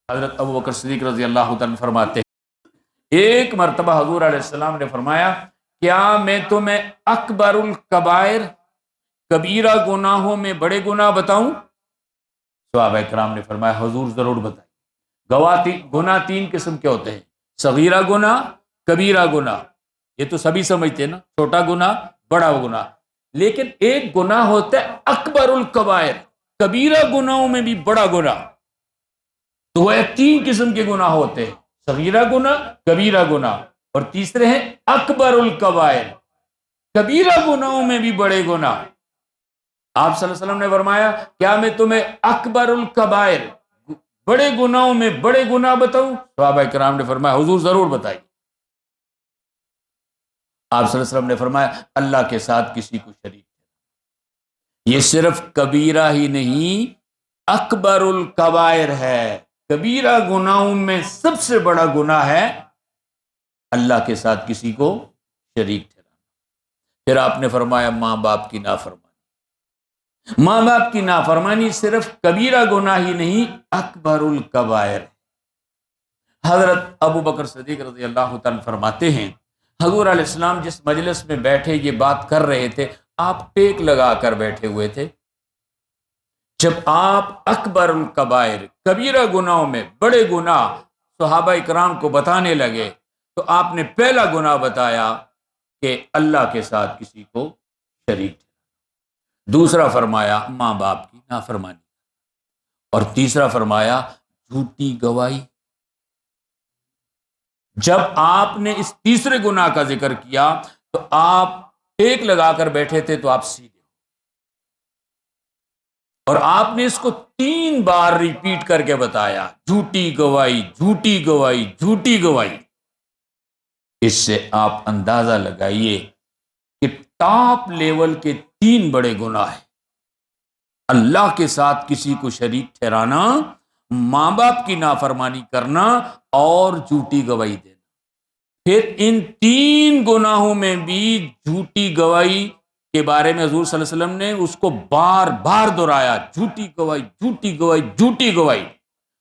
حضرت ابو بکر صدیق رضی اللہ تعالیٰ فرماتے ہیں ایک مرتبہ حضور علیہ السلام نے فرمایا کیا میں تمہیں اکبر الکبائر کبیرہ گناہوں میں بڑے گناہ بتاؤں؟ صحابہ کرام نے فرمایا حضور ضرور بتائیے۔ گناہ تین قسم کے ہوتے ہیں، صغیرہ گناہ، کبیرہ گناہ، یہ تو سبھی سمجھتے ہیں نا، چھوٹا گناہ بڑا گناہ، لیکن ایک گناہ ہوتا ہے اکبر الکبائر، کبیرہ گناہوں میں بھی بڑا گناہ۔ تو وہ تین قسم کے گناہ ہوتے ہیں، صغیرہ گناہ، کبیرہ گناہ، اور تیسرے ہیں اکبر الکبائر، کبیرہ گناہوں میں بھی بڑے گناہ۔ آپ صلی اللہ علیہ وسلم نے فرمایا کیا میں تمہیں اکبر الکبائر بڑے گناہوں میں بڑے گناہ بتاؤں؟ صحابہ کرام نے فرمایا حضور ضرور بتائیے۔ آپ صلی اللہ علیہ وسلم نے فرمایا اللہ کے ساتھ کسی کو شریک، یہ صرف کبیرہ ہی نہیں اکبر الکبائر ہے، کبیرہ گناہوں میں سب سے بڑا گناہ ہے اللہ کے ساتھ کسی کو شریک ٹھہرانا۔ پھر آپ نے فرمایا ماں باپ کی نافرمانی، ماں باپ کی نافرمانی صرف کبیرہ گناہ ہی نہیں اکبر الکبائر۔ حضرت ابو بکر صدیق رضی اللہ تعالیٰ فرماتے ہیں حضور علیہ السلام جس مجلس میں بیٹھے یہ بات کر رہے تھے آپ ٹیک لگا کر بیٹھے ہوئے تھے۔ جب آپ اکبر الکبائر کبیرہ گناہوں میں بڑے گناہ صحابہ اکرام کو بتانے لگے تو آپ نے پہلا گناہ بتایا کہ اللہ کے ساتھ کسی کو شریک، دوسرا فرمایا ماں باپ کی نافرمانی، اور تیسرا فرمایا جھوٹی گواہی۔ جب آپ نے اس تیسرے گناہ کا ذکر کیا تو آپ ٹیک لگا کر بیٹھے تھے تو آپ سیدھے، اور آپ نے اس کو 3 بار ریپیٹ کر کے بتایا، جھوٹی گواہی، جھوٹی گواہی، جھوٹی گواہی۔ اس سے آپ اندازہ لگائیے کہ ٹاپ لیول کے 3 بڑے گناہ ہیں، اللہ کے ساتھ کسی کو شریک ٹھہرانا، ماں باپ کی نافرمانی کرنا اور جھوٹی گواہی دینا۔ پھر ان 3 گناہوں میں بھی جھوٹی گواہی کے بارے میں حضور صلی اللہ علیہ وسلم نے اس کو بار بار دہرایا، جھوٹی گواہی، جھوٹی گواہی، جھوٹی گواہی۔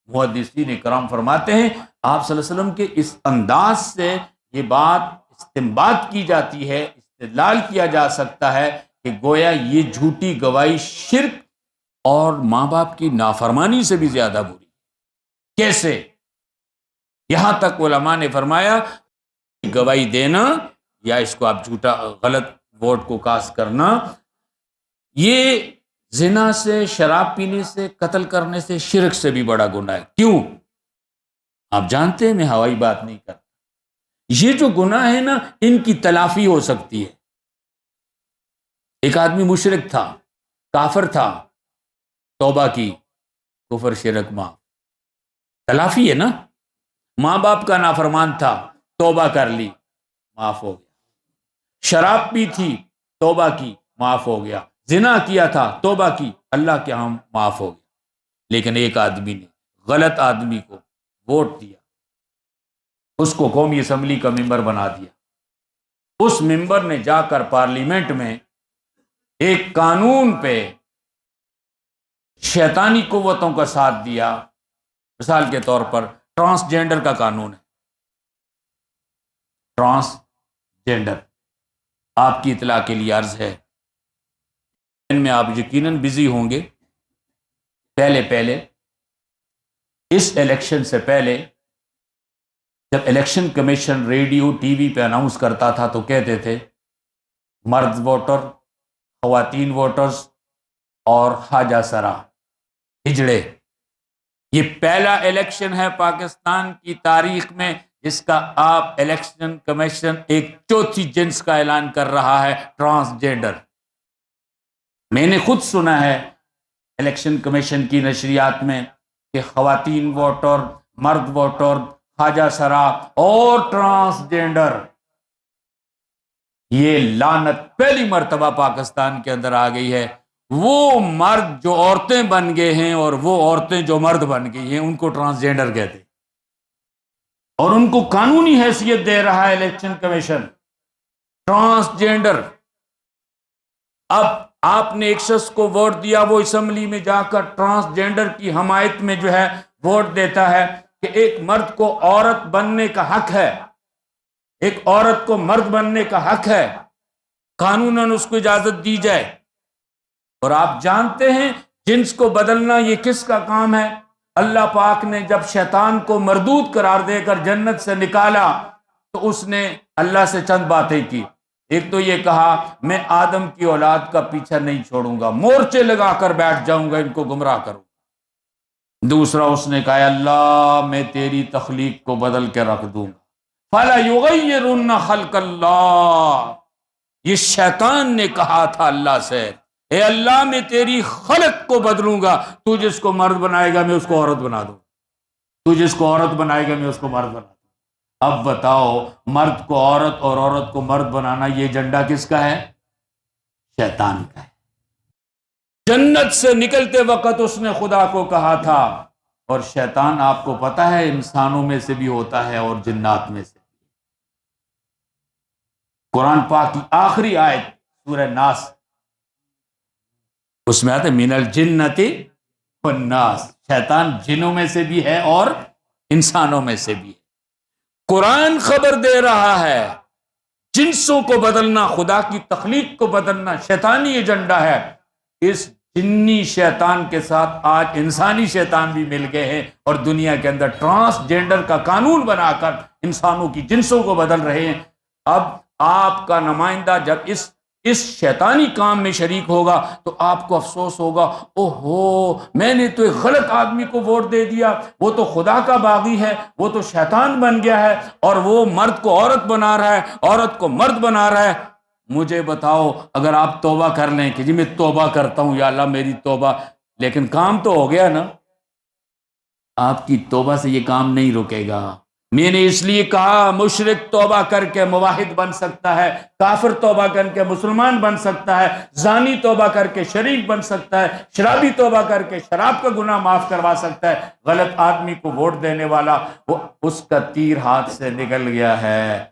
محدثین کرام فرماتے ہیں آپ صلی اللہ علیہ وسلم کے اس انداز سے یہ بات استنباط کی جاتی ہے، استدلال کیا جا سکتا ہے کہ گویا یہ جھوٹی گواہی شرک اور ماں باپ کی نافرمانی سے بھی زیادہ بری۔ کیسے؟ یہاں تک علماء نے فرمایا گواہی دینا یا اس کو آپ جھوٹا غلط ووٹ کو کاسٹ کرنا، یہ زنا سے، شراب پینے سے، قتل کرنے سے، شرک سے بھی بڑا گناہ ہے۔ کیوں؟ آپ جانتے ہیں میں ہوائی بات نہیں کرتا، یہ جو گناہ ہے نا ان کی تلافی ہو سکتی ہے۔ ایک آدمی مشرک تھا، کافر تھا، توبہ کی، کفر شرک معاف، تلافی ہے نا۔ ماں باپ کا نافرمان تھا، توبہ کر لی، معاف ہو گیا۔ شراب پی تھی، توبہ کی، معاف ہو گیا۔ زنا کیا تھا، توبہ کی، اللہ کے ہاں معاف ہو گیا۔ لیکن ایک آدمی نے غلط آدمی کو ووٹ دیا، اس کو قومی اسمبلی کا ممبر بنا دیا، اس ممبر نے جا کر پارلیمنٹ میں ایک قانون پہ شیطانی قوتوں کا ساتھ دیا۔ مثال کے طور پر ٹرانسجینڈر کا قانون ہے، ٹرانسجینڈر آپ کی اطلاع کے لیے عرض ہے، ان میں آپ یقیناً بزی ہوں گے۔ پہلے اس الیکشن سے پہلے جب election commission radio T V پہ اناؤنس کرتا تھا تو کہتے تھے مرد ووٹر، خواتین ووٹرز اور خواجہ سرا ہجڑے۔ یہ پہلا الیکشن ہے پاکستان کی تاریخ میں جس کا آپ الیکشن کمیشن ایک چوتھی جنس کا اعلان کر رہا ہے، ٹرانسجینڈر۔ میں نے خود سنا ہے الیکشن کمیشن کی نشریات میں کہ خواتین ووٹر، مرد ووٹر، خواجہ سرا اور ٹرانسجینڈر، یہ لعنت پہلی مرتبہ پاکستان کے اندر آ گئی ہے۔ وہ مرد جو عورتیں بن گئے ہیں اور وہ عورتیں جو مرد بن گئی ہیں ان کو ٹرانسجینڈر کہتے ہیں، اور ان کو قانونی حیثیت دے رہا ہے الیکشن کمیشن، ٹرانسجینڈر۔ اب آپ نے ایک شخص کو ووٹ دیا، وہ اسمبلی میں جا کر ٹرانسجینڈر کی حمایت میں جو ہے ووٹ دیتا ہے کہ ایک مرد کو عورت بننے کا حق ہے، ایک عورت کو مرد بننے کا حق ہے، قانوناً اس کو اجازت دی جائے۔ اور آپ جانتے ہیں جنس کو بدلنا یہ کس کا کام ہے؟ اللہ پاک نے جب شیطان کو مردود قرار دے کر جنت سے نکالا تو اس نے اللہ سے چند باتیں کی۔ ایک تو یہ کہا میں آدم کی اولاد کا پیچھا نہیں چھوڑوں گا، مورچے لگا کر بیٹھ جاؤں گا، ان کو گمراہ کروں۔ دوسرا اس نے کہا اللہ میں تیری تخلیق کو بدل کے رکھ دوں گا، فَلَا يُغَيِّرُنَّ خَلْقَ اللَّهِ۔ یہ شیطان نے کہا تھا اللہ سے، اے اللہ میں تیری خلق کو بدلوں گا، تو جس کو مرد بنائے گا میں اس کو عورت بنا دوں، تو جس کو عورت بنائے گا میں اس کو مرد بنا دوں۔ اب بتاؤ مرد کو عورت اور عورت کو مرد بنانا یہ ایجنڈا کس کا ہے؟ شیطان کا ہے۔ جنت سے نکلتے وقت اس نے خدا کو کہا تھا، اور شیطان آپ کو پتا ہے انسانوں میں سے بھی ہوتا ہے اور جنات میں سے۔ قرآن پاک کی آخری آیت سورہ ناس، اس میں آتا ہے من الجنۃ والناس، شیطان جنوں میں سے بھی ہے اور انسانوں میں سے بھی ہے۔ قرآن خبر دے رہا ہے جنسوں کو بدلنا، خدا کی تخلیق کو بدلنا شیطانی ایجنڈا ہے۔ اس جنی شیطان کے ساتھ آج انسانی شیطان بھی مل گئے ہیں اور دنیا کے اندر ٹرانسجینڈر کا قانون بنا کر انسانوں کی جنسوں کو بدل رہے ہیں۔ اب آپ کا نمائندہ جب اس شیطانی کام میں شریک ہوگا تو آپ کو افسوس ہوگا، اوہو میں نے تو ایک غلط آدمی کو ووٹ دے دیا، وہ تو خدا کا باغی ہے، وہ تو شیطان بن گیا ہے اور وہ مرد کو عورت بنا رہا ہے، عورت کو مرد بنا رہا ہے۔ مجھے بتاؤ اگر آپ توبہ کر لیں کہ جی میں توبہ کرتا ہوں یا اللہ میری توبہ، لیکن کام تو ہو گیا نا، آپ کی توبہ سے یہ کام نہیں رکے گا۔ میں نے اس لیے کہا مشرک توبہ کر کے موحد بن سکتا ہے، کافر توبہ کر کے مسلمان بن سکتا ہے، زانی توبہ کر کے شریک بن سکتا ہے، شرابی توبہ کر کے شراب کا گناہ معاف کروا سکتا ہے۔ غلط آدمی کو ووٹ دینے والا وہ اس کا تیر ہاتھ سے نکل گیا ہے،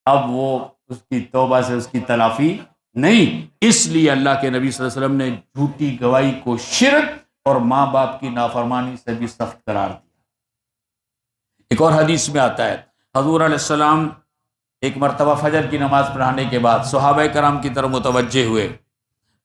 اب وہ اس کی توبہ سے اس کی تلافی نہیں۔ اس لیے اللہ کے نبی صلی اللہ علیہ وسلم نے جھوٹی گواہی کو شرک اور ماں باپ کی نافرمانی سے بھی سخت قرار دیا۔ ایک اور حدیث میں آتا ہے حضور علیہ السلام ایک مرتبہ فجر کی نماز پڑھانے کے بعد صحابہ کرام کی طرف متوجہ ہوئے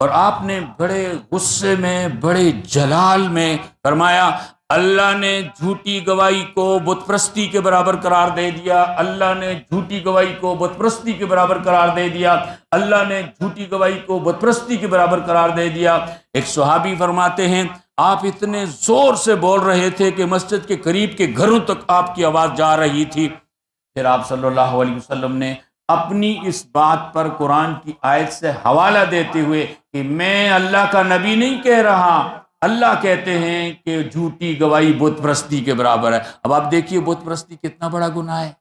اور آپ نے بڑے غصے میں بڑے جلال میں فرمایا اللہ نے جھوٹی گواہی کو بت پرستی کے برابر قرار دے دیا، اللہ نے جھوٹی گواہی کو بت پرستی کے برابر قرار دے دیا، اللہ نے جھوٹی گواہی کو بت پرستی کے برابر قرار دے دیا۔ ایک صحابی فرماتے ہیں آپ اتنے زور سے بول رہے تھے کہ مسجد کے قریب کے گھروں تک آپ کی آواز جا رہی تھی۔ پھر آپ صلی اللہ علیہ وسلم نے اپنی اس بات پر قرآن کی آیت سے حوالہ دیتے ہوئے کہ میں اللہ کا نبی نہیں کہہ رہا، اللہ کہتے ہیں کہ جھوٹی گواہی بت پرستی کے برابر ہے۔ اب آپ دیکھیے بت پرستی کتنا بڑا گناہ ہے،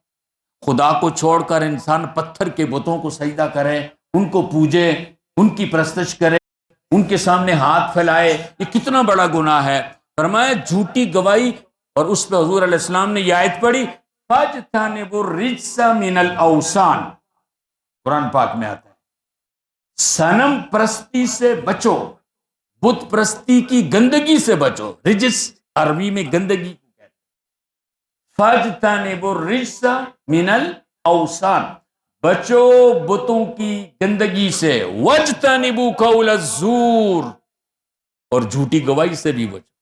خدا کو چھوڑ کر انسان پتھر کے بتوں کو سجدہ کرے، ان کو پوجے، ان کی پرستش کرے، ان کے سامنے ہاتھ پھیلائے، یہ کتنا بڑا گناہ ہے۔ فرمایا جھوٹی گواہی، اور اس پہ حضور علیہ السلام نے یہ آیت پڑھی فَاجْتَنِبُوا الرِّجْسَ مِنَ الْأَوْثَانِ، قرآن پاک میں آتا ہے صنم پرستی سے بچو، بت پرستی کی گندگی سے بچو۔ رجس عربی میں گندگی کو کہتے ہیں۔ فَاجْتَنِبُوا الرِّجْسَ مِنَ الْأَوْثَانِ، بچو بتوں کی گندگی سے، وَاجْتَنِبُوا قَوْلَ الزُّورِ، اور جھوٹی گواہی سے بھی بچو۔